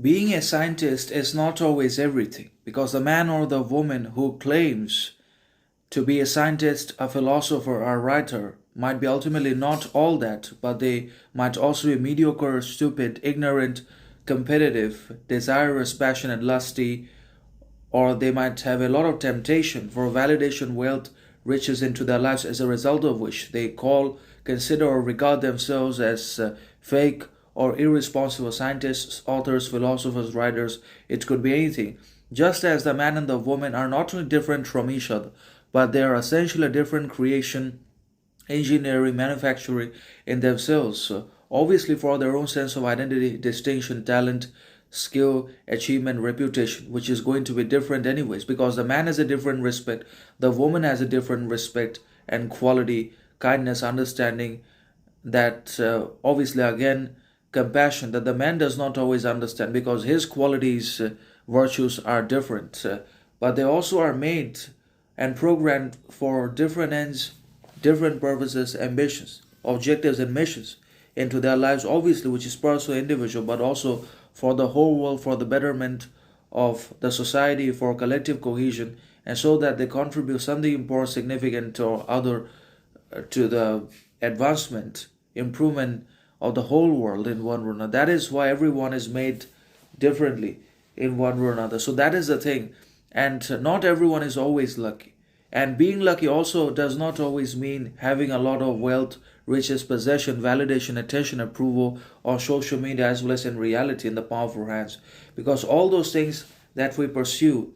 Being a scientist is not always everything, because the man or the woman who claims to be a scientist, a philosopher, or a writer might be ultimately not all that, but they might also be mediocre, stupid, ignorant, competitive, desirous, passionate, lusty, or they might have a lot of temptation for validation, wealth, riches into their lives, as a result of which they consider, or regard themselves as fake or irresponsible scientists, authors, philosophers, writers. It could be anything. Just as the man and the woman are not only different from each other, but they are essentially a different creation, engineering, manufacturing in themselves. So obviously, for their own sense of identity, distinction, talent, skill, achievement, reputation, which is going to be different anyways, because the man has a different respect, the woman has a different respect and quality, kindness, understanding, that obviously again compassion that the man does not always understand because his qualities, virtues are different, but they also are made and programmed for different ends, different purposes, ambitions, objectives, and missions into their lives, obviously, which is personal, individual, but also for the whole world, for the betterment of the society, for collective cohesion, and so that they contribute something important, significant, or other to the advancement, improvement of the whole world in one way or another. That is why everyone is made differently in one way or another. So that is the thing. And not everyone is always lucky. And being lucky also does not always mean having a lot of wealth, riches, possession, validation, attention, approval, or social media, as well as in reality in the palm of our hands. Because all those things that we pursue,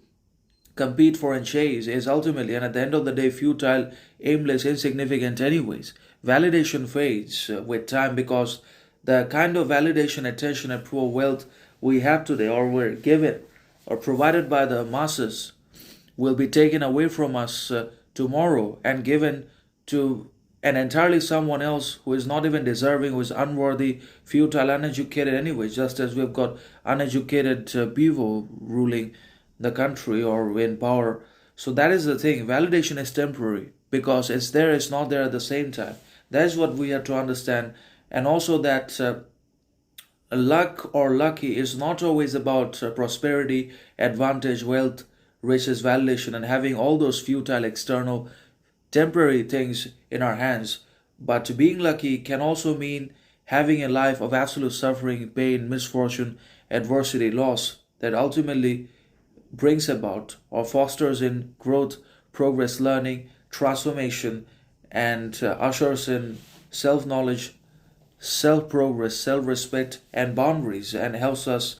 compete for, and chase is ultimately and at the end of the day futile, aimless, insignificant anyways. Validation fades with time, because the kind of validation, attention, approval, wealth we have today, or we're given or provided by the masses, will be taken away from us tomorrow and given to an entirely someone else who is not even deserving, who is unworthy, futile, uneducated anyway, just as we've got uneducated people ruling the country or in power. So that is the thing. Validation is temporary because it's there, it's not there at the same time. That is what we have to understand. And also that luck or lucky is not always about prosperity, advantage, wealth, riches, validation, and having all those futile, external, temporary things in our hands. But being lucky can also mean having a life of absolute suffering, pain, misfortune, adversity, loss that ultimately brings about or fosters in growth, progress, learning, transformation, and ushers in self knowledge, self progress, self respect, and boundaries, and helps us